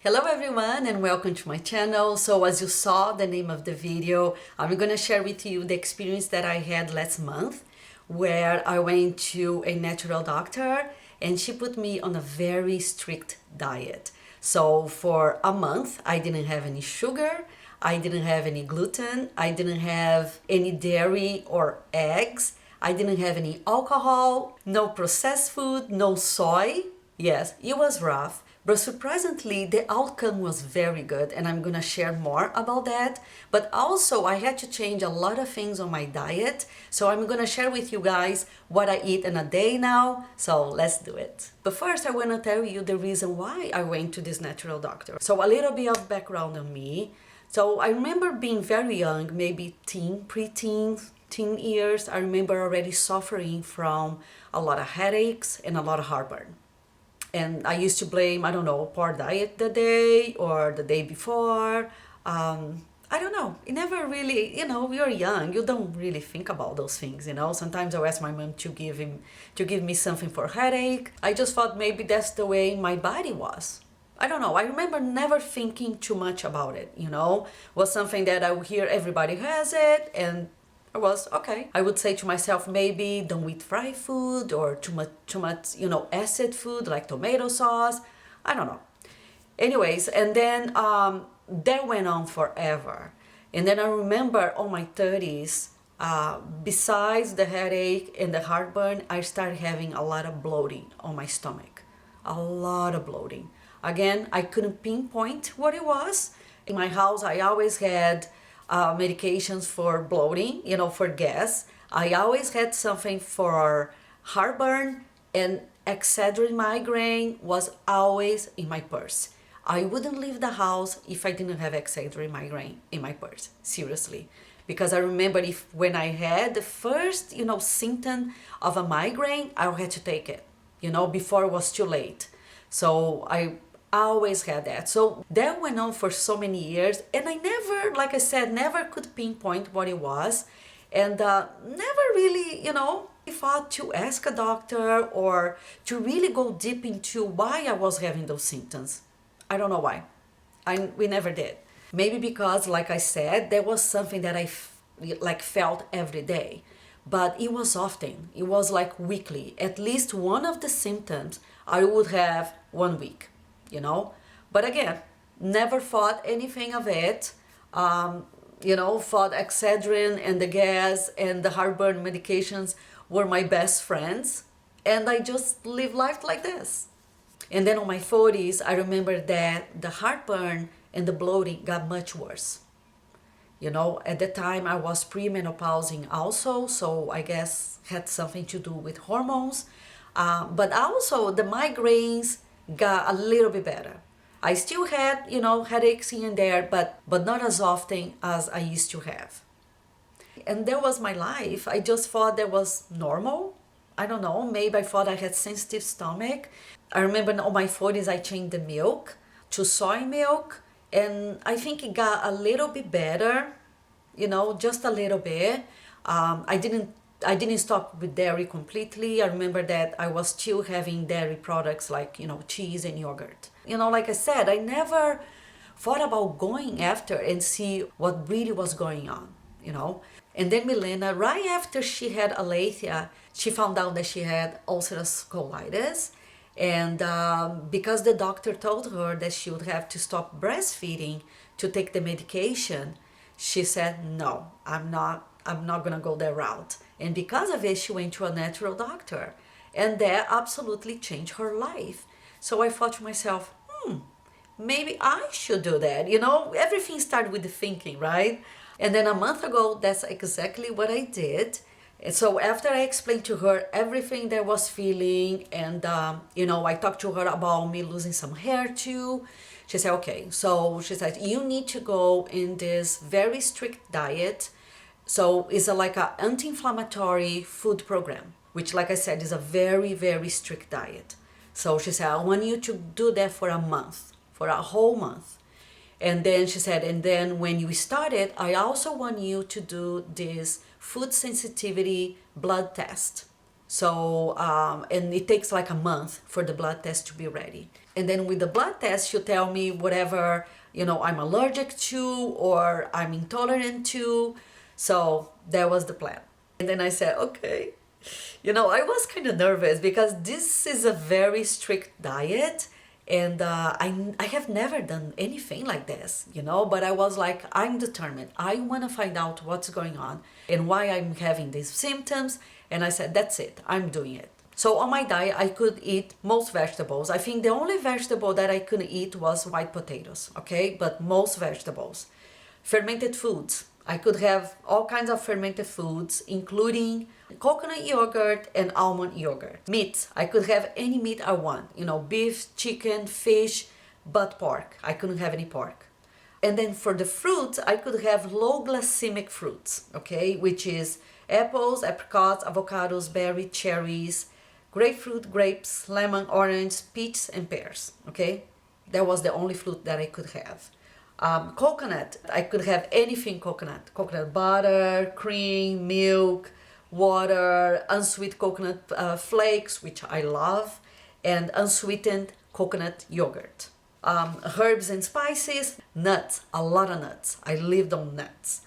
Hello everyone and welcome to my channel. So as you saw the name of the video, I'm gonna share with you the experience that I had last month where I went to a natural doctor and she put me on a very strict diet. So for a month I didn't have any sugar, I didn't have any gluten, I didn't have any dairy or eggs, I didn't have any alcohol, no processed food, no soy. Yes, it was rough. But surprisingly, the outcome was very good, and I'm gonna share more about that. But also, I had to change a lot of things on my diet, so I'm gonna share with you guys what I eat in a day now. So let's do it. But first, I wanna tell you the reason why I went to this natural doctor. So a little bit of background on me. So I remember being very young, maybe teen years. I remember already suffering from a lot of headaches and a lot of heartburn. And I used to blame, I don't know, poor diet the day or the day before. I don't know. It never really, you're young. You don't really think about those things, Sometimes I'll ask my mom to give me something for headache. I just thought maybe that's the way my body was. I don't know. I remember never thinking too much about it, Was something that I would hear everybody has it and I was okay. I would say to myself, maybe don't eat fried food or too much, acid food like tomato sauce. I don't know. Anyways, and then that went on forever. And then I remember on my 30s, besides the headache and the heartburn, I started having a lot of bloating on my stomach. A lot of bloating. Again, I couldn't pinpoint what it was. In my house, I always had medications for bloating, for gas. I always had something for heartburn, and Excedrin migraine was always in my purse. I wouldn't leave the house if I didn't have Excedrin migraine in my purse, seriously. Because I remember when I had the first, symptom of a migraine, I had to take it, before it was too late. So I always had that. So that went on for so many years, and I never, like I said, never could pinpoint what it was, and never really, thought to ask a doctor or to really go deep into why I was having those symptoms. I don't know why. We never did. Maybe because, like I said, there was something that I felt every day, but it was often. It was like weekly. At least one of the symptoms I would have 1 week. But again, never thought anything of it. Thought Excedrin and the gas and the heartburn medications were my best friends, and I just live life like this. And then on my 40s, I remember that the heartburn and the bloating got much worse. At the time I was premenopausing also, so I guess had something to do with hormones. But also the migraines got a little bit better. I still had, headaches here and there, but not as often as I used to have. And that was my life. I just thought that was normal. I don't know, maybe I thought I had sensitive stomach. I remember in my 40s I changed the milk to soy milk, and I think it got a little bit better, just a little bit. I didn't stop with dairy completely. I remember that I was still having dairy products like, cheese and yogurt. Like I said, I never thought about going after and see what really was going on, And then Milena, right after she had Alethea, she found out that she had ulcerative colitis. And because the doctor told her that she would have to stop breastfeeding to take the medication, she said, no, I'm not gonna go that route. And because of it, she went to a natural doctor, and that absolutely changed her life. So I thought to myself, maybe I should do that. Everything started with the thinking, right? And then a month ago, that's exactly what I did. And so after I explained to her everything that I was feeling, and I talked to her about me losing some hair too, she said, okay. So she said, you need to go in this very strict diet. So it's like an anti-inflammatory food program, which, like I said, is a very, very strict diet. So she said, I want you to do that for a month, for a whole month. And then she said, and then when you start it, I also want you to do this food sensitivity blood test. So, and it takes like a month for the blood test to be ready. And then with the blood test, she'll tell me whatever, I'm allergic to or I'm intolerant to. So that was the plan. And then I said, okay. I was kind of nervous because this is a very strict diet, and I have never done anything like this, but I was like, I'm determined. I want to find out what's going on and why I'm having these symptoms. And I said, that's it, I'm doing it. So on my diet, I could eat most vegetables. I think the only vegetable that I couldn't eat was white potatoes, okay? But most vegetables. Fermented foods. I could have all kinds of fermented foods, including coconut yogurt and almond yogurt. Meat. I could have any meat I want. Beef, chicken, fish, but pork. I couldn't have any pork. And then for the fruits, I could have low glycemic fruits, okay? Which is apples, apricots, avocados, berries, cherries, grapefruit, grapes, lemon, orange, peaches, and pears, okay? That was the only fruit that I could have. Coconut, I could have anything coconut butter, cream, milk, water, unsweet coconut flakes, which I love, and unsweetened coconut yogurt. Herbs and spices, nuts, a lot of nuts. I lived on nuts.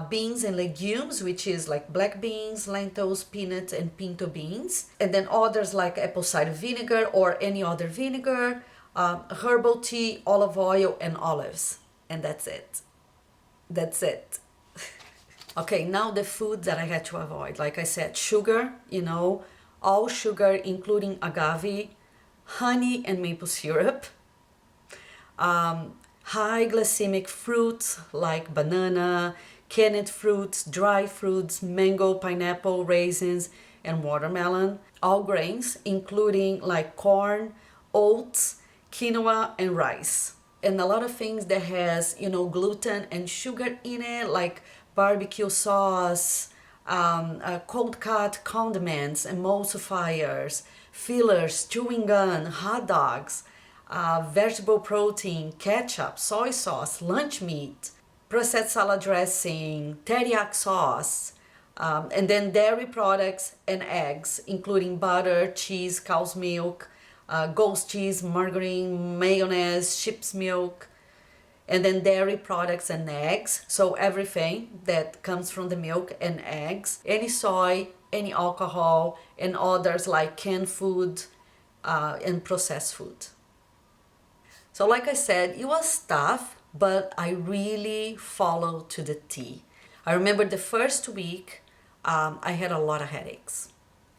Beans and legumes, which is like black beans, lentils, peanuts, and pinto beans. And then others like apple cider vinegar or any other vinegar, herbal tea, olive oil, and olives. And that's it. That's it. Okay, now the food that I had to avoid. Like I said, sugar, all sugar, including agave, honey, and maple syrup. High glycemic fruits like banana, canned fruits, dry fruits, mango, pineapple, raisins, and watermelon. All grains, including like corn, oats, quinoa, and rice. And a lot of things that has, gluten and sugar in it, like barbecue sauce, cold cut condiments, emulsifiers, fillers, chewing gum, hot dogs, vegetable protein, ketchup, soy sauce, lunch meat, processed salad dressing, teriyaki sauce, and then dairy products and eggs, including butter, cheese, cow's milk, ghost cheese, margarine, mayonnaise, sheep's milk, and then dairy products and eggs. So everything that comes from the milk and eggs, any soy, any alcohol, and others like canned food and processed food. So like I said, it was tough, but I really followed to the T. I remember the first week, I had a lot of headaches.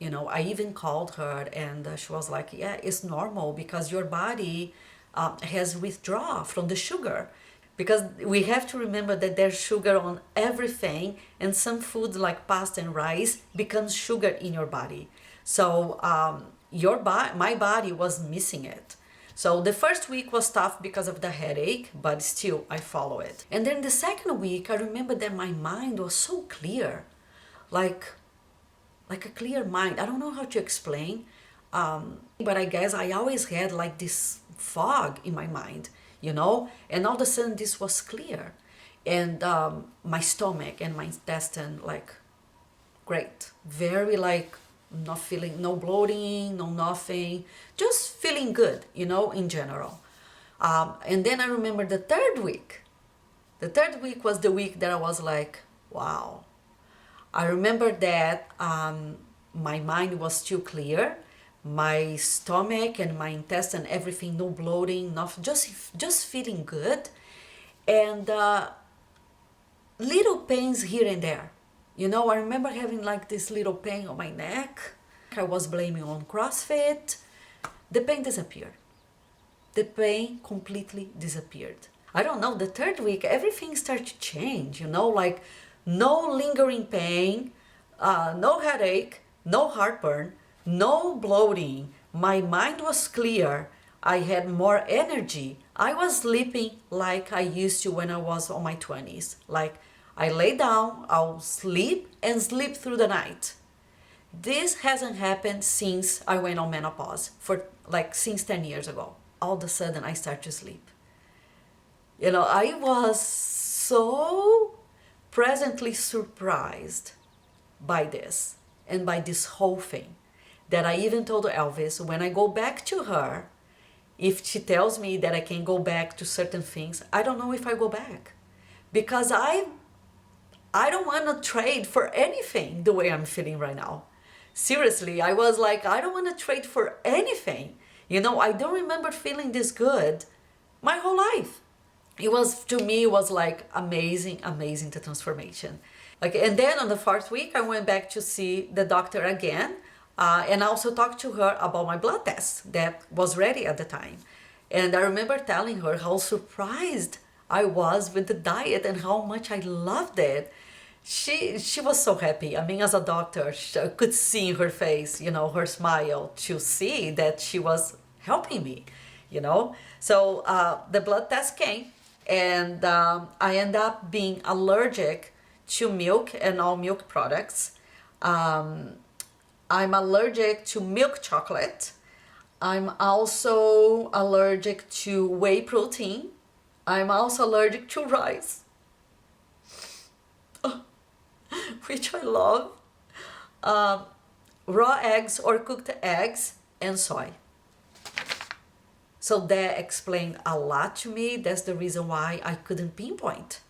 I even called her and she was like, yeah, it's normal because your body has withdrawn from the sugar. Because we have to remember that there's sugar on everything, and some foods like pasta and rice becomes sugar in your body. So my body was missing it. So the first week was tough because of the headache, but still I follow it. And then the second week, I remember that my mind was so clear, like a clear mind. I don't know how to explain, but I guess I always had like this fog in my mind, and all of a sudden this was clear. And my stomach and my intestine, like, great. Very like, not feeling, no bloating, no nothing, just feeling good, in general. And then I remember the third week. The third week was the week that I was like, wow. I remember that my mind was still clear, my stomach and my intestine, everything, no bloating, nothing, just feeling good, and little pains here and there. I remember having like this little pain on my neck. I was blaming on CrossFit. The pain disappeared. The pain completely disappeared. I don't know, the third week, everything started to change, like no lingering pain, no headache, no heartburn, no bloating. My mind was clear. I had more energy. I was sleeping like I used to when I was on my 20s. Like I lay down, I'll sleep and sleep through the night. This hasn't happened since I went on menopause, since 10 years ago. All of a sudden I start to sleep. I was so pleasantly surprised by this and by this whole thing that I even told Elvis, when I go back to her if she tells me that I can go back to certain things, I don't know if I go back, because I don't want to trade for anything the way I'm feeling right now. Seriously, I was like, I don't want to trade for anything. You know, I don't remember feeling this good my whole life. It was, to me, it was like amazing, amazing, the transformation. Like, and then on the fourth week, I went back to see the doctor again, and I also talked to her about my blood test that was ready at the time. And I remember telling her how surprised I was with the diet and how much I loved it. She was so happy. I mean, as a doctor, I could see in her face, you know, her smile, to see that she was helping me, you know. So the blood test came, and I ended up being allergic to milk and all milk products. I'm allergic to milk chocolate. I'm also allergic to whey protein. I'm also allergic to rice, which I love, raw eggs or cooked eggs, and soy. So that explained a lot to me. That's the reason why I couldn't pinpoint,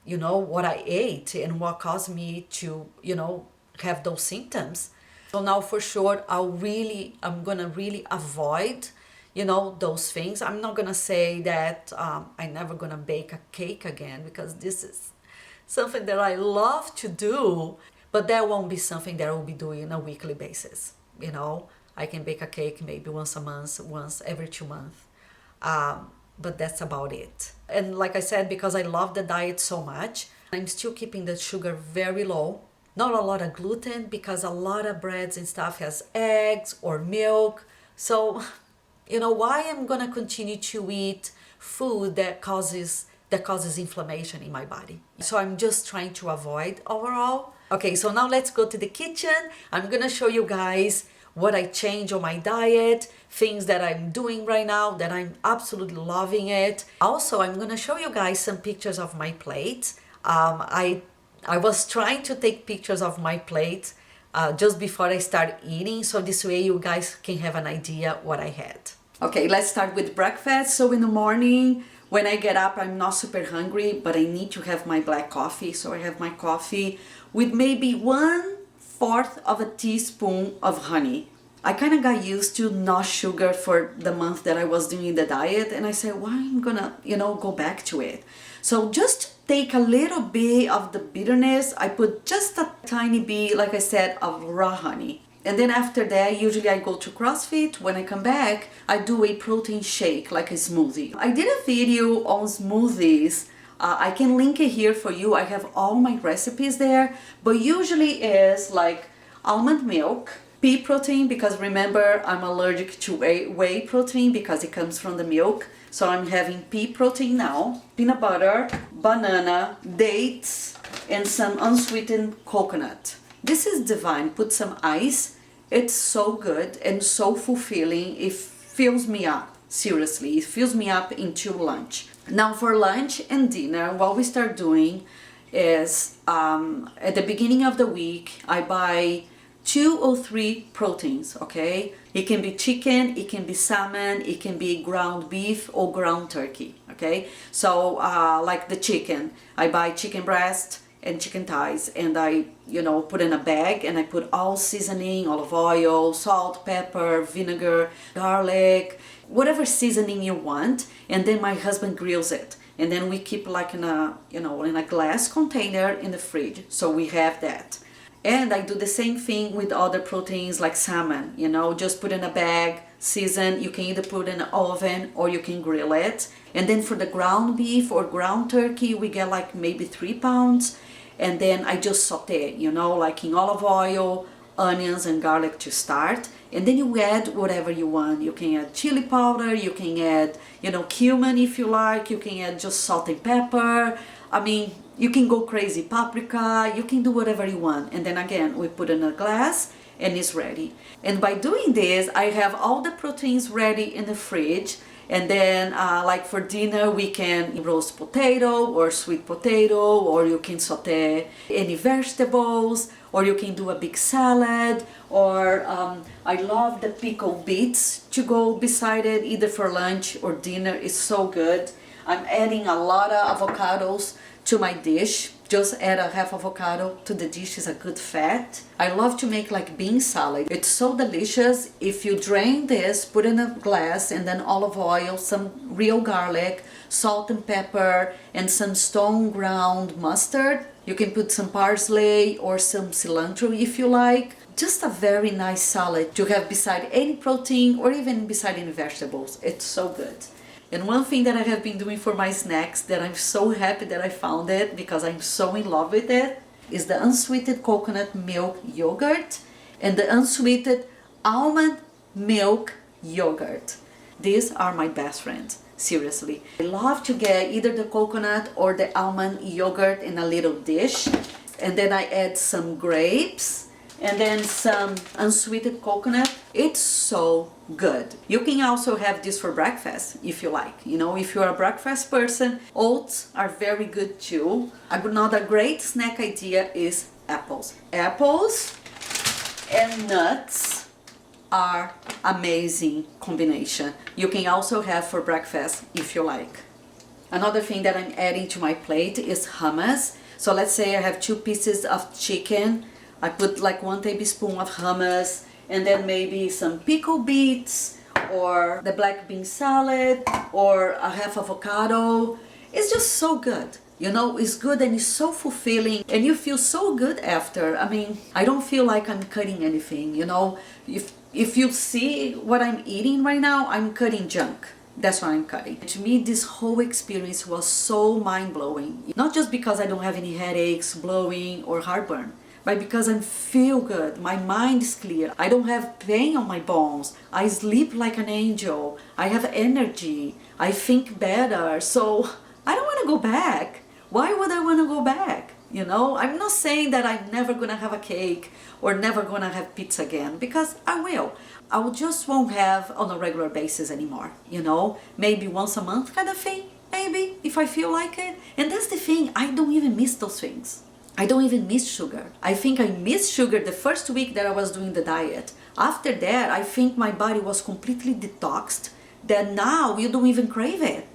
you know, what I ate and what caused me to, you know, have those symptoms. So now for sure, I'm gonna really avoid, you know, those things. I'm not gonna say that I'm never gonna bake a cake again, because this is something that I love to do, but that won't be something that I will be doing on a weekly basis, you know. I can bake a cake maybe once a month, once every 2 months. But that's about it. And like I said, because I love the diet so much, I'm still keeping the sugar very low. Not a lot of gluten, because a lot of breads and stuff has eggs or milk. So, you know, why I'm gonna continue to eat food that causes inflammation in my body? So I'm just trying to avoid overall. Okay, so now let's go to the kitchen. I'm gonna show you guys what I changed on my diet, things that I'm doing right now that I'm absolutely loving it. Also, I'm gonna show you guys some pictures of my plate. I was trying to take pictures of my plate just before I start eating, so this way you guys can have an idea what I had. Okay, let's start with breakfast. So in the morning, when I get up, I'm not super hungry, but I need to have my black coffee. So I have my coffee with maybe 1/4 of a teaspoon of honey. I kind of got used to no sugar for the month that I was doing the diet, and I said, well, I'm gonna, you know, go back to it. So just to take a little bit of the bitterness, I put just a tiny bit, like I said, of raw honey. And then after that, usually I go to CrossFit. When I come back, I do a protein shake, like a smoothie. I did a video on smoothies. I can link it here for you. I have all my recipes there, but usually is like almond milk, pea protein, because remember, I'm allergic to whey protein because it comes from the milk. So I'm having pea protein now, peanut butter, banana, dates, and some unsweetened coconut. This is divine. Put some ice. It's so good and so fulfilling. It fills me up. Seriously, it fills me up into lunch. Now for lunch and dinner, what we start doing is at the beginning of the week, I buy 2 or 3 proteins, okay? It can be chicken, it can be salmon, it can be ground beef or ground turkey, okay? So like the chicken, I buy chicken breast and chicken thighs, and I, you know, put in a bag, and I put all seasoning, olive oil, salt, pepper, vinegar, garlic, whatever seasoning you want, and then my husband grills it. And then we keep like in a, you know, in a glass container in the fridge. So we have that. And I do the same thing with other proteins like salmon, you know, just put in a bag, season. You can either put in an oven or you can grill it. And then for the ground beef or ground turkey, we get like maybe 3 pounds. And then I just saute it, you know, like in olive oil, onions and garlic to start. And then you add whatever you want. You can add chili powder, you can add, you know, cumin if you like, you can add just salt and pepper. I mean, you can go crazy, paprika, you can do whatever you want. And then again, we put in a glass and it's ready. And by doing this, I have all the proteins ready in the fridge. And then like for dinner we can roast potato or sweet potato, or you can saute any vegetables, or you can do a big salad, or I love the pickled beets to go beside it either for lunch or dinner. It's so good. I'm adding a lot of avocados to my dish. Just add a half avocado to the dish, is a good fat. I love to make like bean salad. It's so delicious. If you drain this, put in a glass, and then olive oil, some real garlic, salt and pepper, and some stone ground mustard. You can put some parsley or some cilantro if you like. Just a very nice salad to have beside any protein or even beside any vegetables. It's so good. And one thing that I have been doing for my snacks that I'm so happy that I found it, because I'm so in love with it, is the unsweetened coconut milk yogurt and the unsweetened almond milk yogurt. These are my best friends, seriously. I love to get either the coconut or the almond yogurt in a little dish, and then I add some grapes and then some unsweetened coconut. It's so good. You can also have this for breakfast if you like. You know, if you're a breakfast person, oats are very good too. Another great snack idea is apples. Apples and nuts are amazing combination. You can also have for breakfast if you like. Another thing that I'm adding to my plate is hummus. So let's say I have 2 pieces of chicken. I put like 1 tablespoon of hummus, and then maybe some pickled beets, or the black bean salad, or a half avocado. It's just so good. You know, it's good and it's so fulfilling, and you feel so good after. I mean, I don't feel like I'm cutting anything, you know. If you see what I'm eating right now, I'm cutting junk. That's what I'm cutting. To me, this whole experience was so mind-blowing. Not just because I don't have any headaches, blowing, or heartburn, but because I feel good. My mind is clear. I don't have pain on my bones. I sleep like an angel. I have energy. I think better. So I don't want to go back. Why would I want to go back? You know, I'm not saying that I'm never gonna have a cake or never gonna have pizza again, because I will. Just won't have on a regular basis anymore, you know, maybe once a month kind of thing, maybe, if I feel like it. And that's the thing, I don't even miss those things. I don't even miss sugar. I think I missed sugar the first week that I was doing the diet. After that, I think my body was completely detoxed, that now you don't even crave it.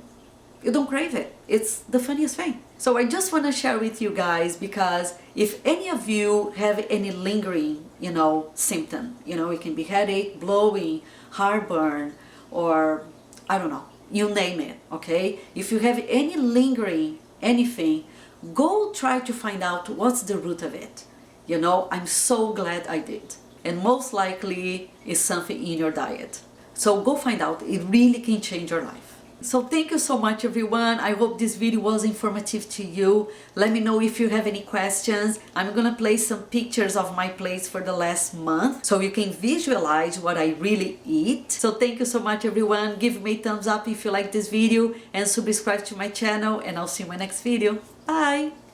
You don't crave it. It's the funniest thing. So I just want to share with you guys, because if any of you have any lingering, you know, symptom, you know, it can be headache, blowing, heartburn, or I don't know, you name it, okay? If you have any lingering anything, go try to find out what's the root of it. You know, I'm so glad I did. And most likely it's something in your diet. So go find out. It really can change your life. So thank you so much, everyone. I hope this video was informative to you. Let me know if you have any questions. I'm gonna place some pictures of my plates for the last month so you can visualize what I really eat. So thank you so much, everyone. Give me a thumbs up if you like this video and subscribe to my channel, and I'll see you in my next video. Bye!